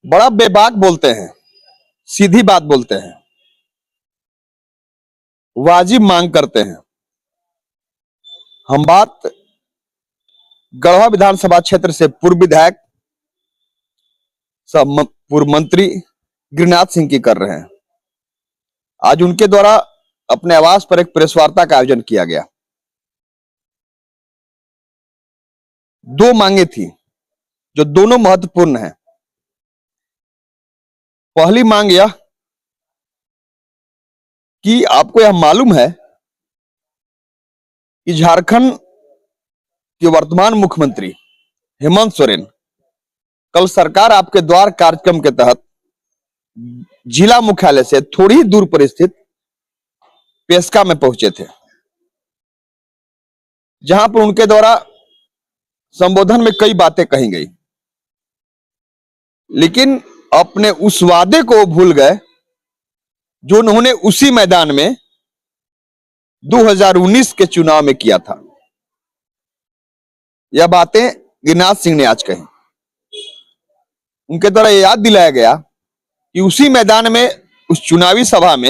बड़ा बेबाक बोलते हैं, सीधी बात बोलते हैं, वाजिब मांग करते हैं। हम बात गढ़वा विधानसभा क्षेत्र से पूर्व विधायक पूर्व मंत्री गिरिनाथ सिंह की कर रहे हैं। आज उनके द्वारा अपने आवास पर एक प्रेस वार्ता का आयोजन किया गया। दो मांगे थी जो दोनों महत्वपूर्ण हैं। पहली मांग यह कि आपको यह मालूम है कि झारखंड के वर्तमान मुख्यमंत्री हेमंत सोरेन कल सरकार आपके द्वार कार्यक्रम के तहत जिला मुख्यालय से थोड़ी ही दूर पर स्थित पेस्का में पहुंचे थे, जहां पर उनके द्वारा संबोधन में कई बातें कही गई, लेकिन अपने उस वादे को भूल गए जो उन्होंने उसी मैदान में 2019 के चुनाव में किया था। यह बातें गिरिनाथ सिंह ने आज कही। उनके द्वारा याद दिलाया गया कि उसी मैदान में, उस चुनावी सभा में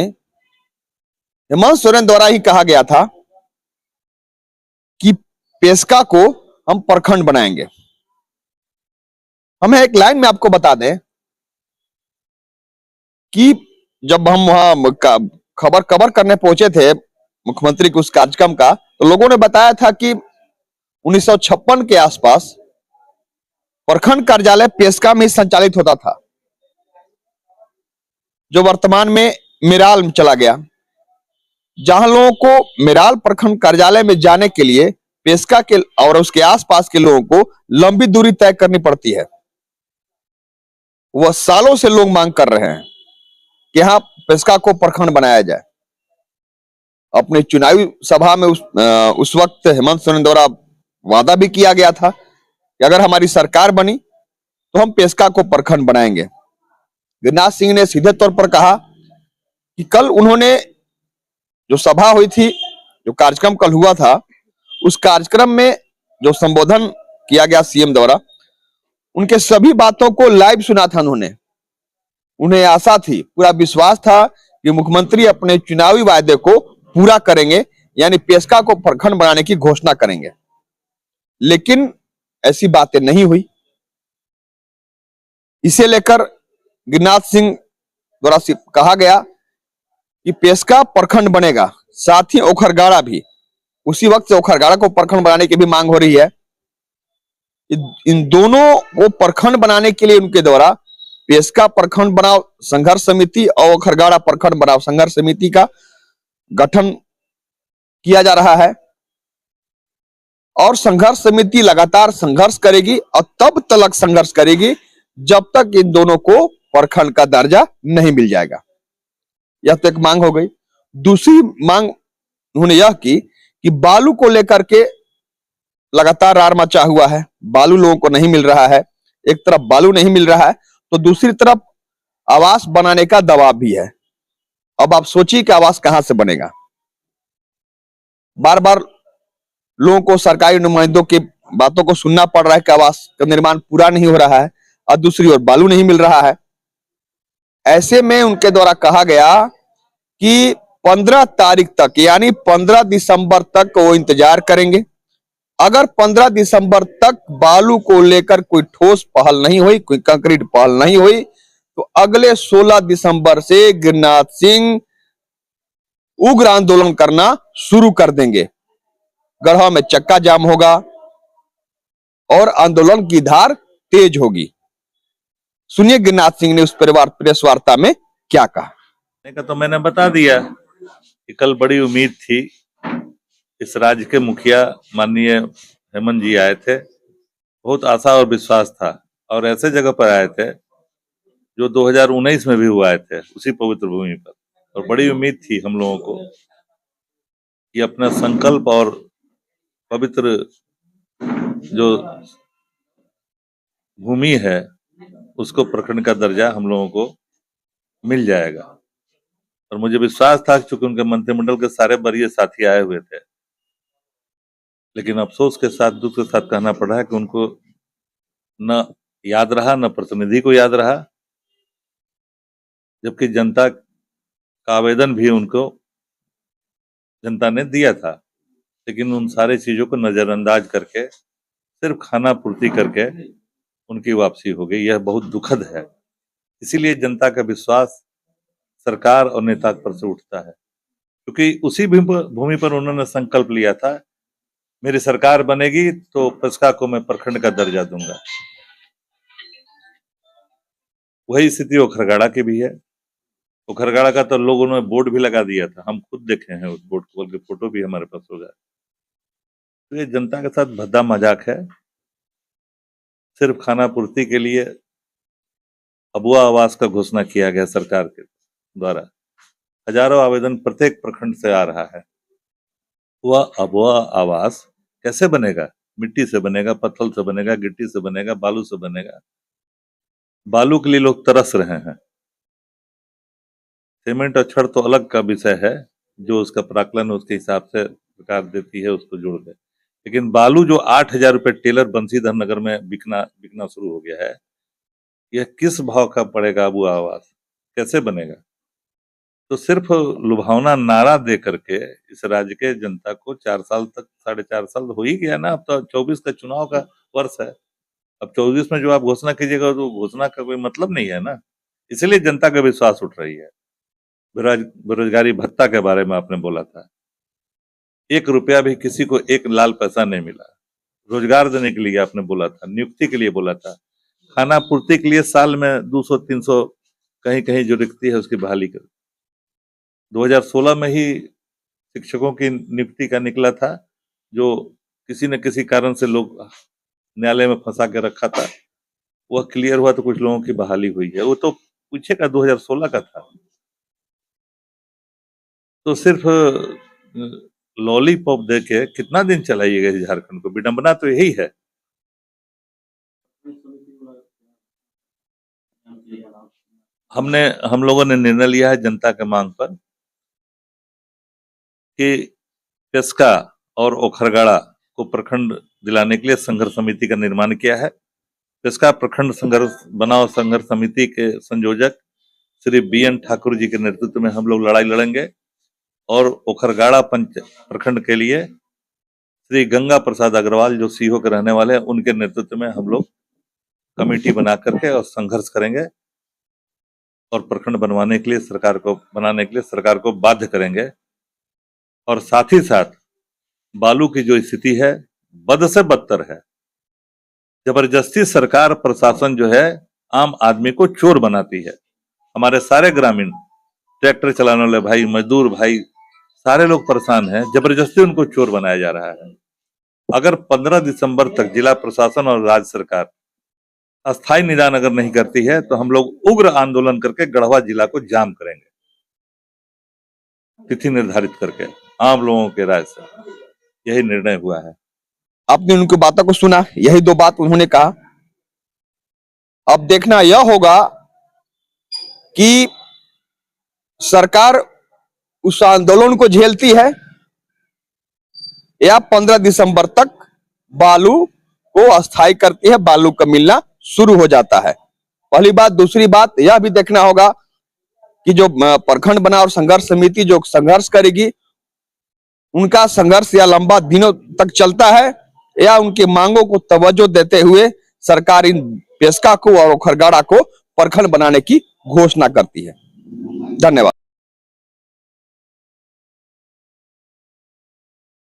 हेमंत सोरेन द्वारा ही कहा गया था कि पेस्का को हम प्रखंड बनाएंगे। हमें एक लाइन में आपको बता दें कि जब हम वहां खबर कवर करने पहुंचे थे मुख्यमंत्री के उस कार्यक्रम का, तो लोगों ने बताया था कि 1956 के आसपास प्रखंड कार्यालय पेस्का में संचालित होता था, जो वर्तमान में मेराल में चला गया। जहां लोगों को मेराल प्रखंड कार्यालय में जाने के लिए पेस्का के और उसके आसपास के लोगों को लंबी दूरी तय करनी पड़ती है। वह सालों से लोग मांग कर रहे हैं कि यहां पेस्का को प्रखंड बनाया जाए। अपने चुनावी सभा में उस वक्त हेमंत सोरेन द्वारा वादा भी किया गया था कि अगर हमारी सरकार बनी तो हम पेस्का को प्रखंड बनाएंगे। गिरिनाथ सिंह ने सीधे तौर पर कहा कि कल उन्होंने जो सभा हुई थी, जो कार्यक्रम कल हुआ था, उस कार्यक्रम में जो संबोधन किया गया सीएम द्वारा, उनके सभी बातों को लाइव सुना था उन्होंने। उन्हें आशा थी, पूरा विश्वास था कि मुख्यमंत्री अपने चुनावी वायदे को पूरा करेंगे, यानी पेस्का को प्रखंड बनाने की घोषणा करेंगे। लेकिन ऐसी बातें नहीं हुई। इसे लेकर गिरिनाथ सिंह द्वारा कहा गया कि पेस्का प्रखंड बनेगा, साथ ही ओखरगाड़ा भी। उसी वक्त से ओखरगाड़ा को प्रखंड बनाने की भी मांग हो रही है। इन दोनों को प्रखंड बनाने के लिए उनके द्वारा पेस्का प्रखंड बनाओ संघर्ष समिति और ओखरगाड़ा प्रखंड बनाओ संघर्ष समिति का गठन किया जा रहा है, और संघर्ष समिति लगातार संघर्ष करेगी और तब तक संघर्ष करेगी जब तक इन दोनों को प्रखंड का दर्जा नहीं मिल जाएगा। यह तो एक मांग हो गई। दूसरी मांग उन्होंने यह की कि बालू को लेकर के लगातार रार मचा हुआ है। बालू लोगों को नहीं मिल रहा है। एक तरफ बालू नहीं मिल रहा है तो दूसरी तरफ आवास बनाने का दबाव भी है। अब आप सोचिए कि आवास कहां से बनेगा। बार बार लोगों को सरकारी नुमाइंदों की बातों को सुनना पड़ रहा है कि आवास का निर्माण पूरा नहीं हो रहा है, और दूसरी ओर बालू नहीं मिल रहा है। ऐसे में उनके द्वारा कहा गया कि 15 तारीख तक, यानी 15 दिसंबर तक वो इंतजार करेंगे। अगर 15 दिसंबर तक बालू को लेकर कोई ठोस पहल नहीं हुई, कोई कंक्रीट पहल नहीं हुई, तो अगले 16 दिसंबर से गिरिनाथ सिंह उग्र आंदोलन करना शुरू कर देंगे। गढ़वा में चक्का जाम होगा और आंदोलन की धार तेज होगी। सुनिए गिरिनाथ सिंह ने उस प्रेस वार्ता में क्या कहा। तो मैंने बता दिया कि कल बड़ी उम्मीद थी, इस राज्य के मुखिया माननीय हेमंत जी आए थे, बहुत आशा और विश्वास था, और ऐसे जगह पर आए थे जो 2019 में भी हुआ आए थे, उसी पवित्र भूमि पर। और बड़ी उम्मीद थी हम लोगों को कि अपना संकल्प और पवित्र जो भूमि है उसको प्रखंड का दर्जा हम लोगों को मिल जाएगा। और मुझे विश्वास था क्योंकि उनके मंत्रिमंडल के सारे वरीय साथी आए हुए थे, लेकिन अफसोस के साथ, दुख के साथ कहना पड़ा है कि उनको न याद रहा, न प्रतिनिधि को याद रहा, जबकि जनता का आवेदन भी उनको जनता ने दिया था, लेकिन उन सारी चीजों को नजरअंदाज करके सिर्फ खाना पूर्ति करके उनकी वापसी हो गई। यह बहुत दुखद है। इसीलिए जनता का विश्वास सरकार और नेता पर से उठता है, क्योंकि उसी भूमि पर उन्होंने संकल्प लिया था, मेरी सरकार बनेगी तो पेस्का को मैं प्रखंड का दर्जा दूंगा। वही स्थिति ओखरगाड़ा की भी है। ओखरगाड़ा का तो लोगों ने बोर्ड भी लगा दिया था, हम खुद देखे हैं उस बोर्ड को, बल्कि फोटो भी हमारे पास होगा। तो ये जनता के साथ भद्दा मजाक है। सिर्फ खाना पूर्ति के लिए अबुआ आवास का घोषणा किया गया सरकार के द्वारा। हजारों आवेदन प्रत्येक प्रखंड से आ रहा है। वह अबुआ आवास कैसे बनेगा? मिट्टी से बनेगा, पत्थर से बनेगा, गिट्टी से बनेगा, बालू से बनेगा। बालू के लिए लोग तरस रहे हैं। सीमेंट और छड़ तो अलग का विषय है, जो उसका प्राकलन उसके हिसाब से सरकार देती है, उसको जोड़ दे। लेकिन बालू जो 8,000 रुपए टेलर बंसीधर नगर में बिकना शुरू हो गया है, यह किस भाव का पड़ेगा अबुआ आवास? कैसे बनेगा? तो सिर्फ लुभावना नारा दे करके इस राज्य के जनता को 4 साल तक, 4.5 साल हो ही गया ना। अब तो 24 का चुनाव का वर्ष है। अब 24 में जो आप घोषणा कीजिएगा तो घोषणा का कोई मतलब नहीं है ना। इसलिए जनता का विश्वास उठ रही है। बेरोजगारी भत्ता के बारे में आपने बोला था, 1 रुपया भी किसी को 1 लाल पैसा नहीं मिला। रोजगार देने के लिए आपने बोला था, नियुक्ति के लिए बोला था, खाना पूर्ति के लिए साल में 200-300 कहीं कहीं जो रिक्ति है उसकी बहाली कर। 2016 में ही शिक्षकों की नियुक्ति का निकला था, जो किसी न किसी कारण से लोग न्यायालय में फंसा के रखा था। वह क्लियर हुआ तो कुछ लोगों की बहाली हुई है। वो तो पीछे का 2016 का था। तो सिर्फ लॉलीपॉप दे के कितना दिन चलाइएगा इस झारखंड को? विडंबना तो यही है। हम लोगों ने निर्णय लिया है जनता के मांग पर कि पेस्का और ओखरगाड़ा को प्रखंड दिलाने के लिए संघर्ष समिति का निर्माण किया है। पेस्का प्रखंड संघर्ष समिति के संयोजक श्री BN ठाकुर जी के नेतृत्व में हम लोग लड़ाई लड़ेंगे और ओखरगाड़ा प्रखंड के लिए श्री गंगा प्रसाद अग्रवाल जो सीहो के रहने वाले हैं, उनके नेतृत्व में हम लोग कमेटी बना करके और संघर्ष करेंगे और प्रखंड बनाने के लिए सरकार को बाध्य करेंगे। और साथ ही साथ बालू की जो स्थिति है बद से बदतर है। जबरदस्ती सरकार प्रशासन जो है आम आदमी को चोर बनाती है। हमारे सारे ग्रामीण ट्रैक्टर चलाने वाले भाई, मजदूर भाई, सारे लोग परेशान हैं। जबरदस्ती उनको चोर बनाया जा रहा है। अगर 15 दिसंबर तक जिला प्रशासन और राज्य सरकार अस्थायी निदान अगर नहीं करती है तो हम लोग उग्र आंदोलन करके गढ़वा जिला को जाम करेंगे, तिथि निर्धारित करके। आम लोगों के राय से यही निर्णय हुआ है। आपने उनकी बातों को सुना, यही 2 बात उन्होंने कहा। अब देखना यह होगा कि सरकार उस आंदोलन को झेलती है या 15 दिसंबर तक बालू को अस्थायी करती है, बालू का मिलना शुरू हो जाता है। पहली बात। दूसरी बात यह भी देखना होगा कि जो प्रखंड बना और संघर्ष समिति जो संघर्ष करेगी, उनका संघर्ष या लंबा दिनों तक चलता है या उनकी मांगों को तवज्जो देते हुए सरकार इन पेस्का को और ओखरगाड़ा को प्रखंड बनाने की घोषणा करती है। धन्यवाद।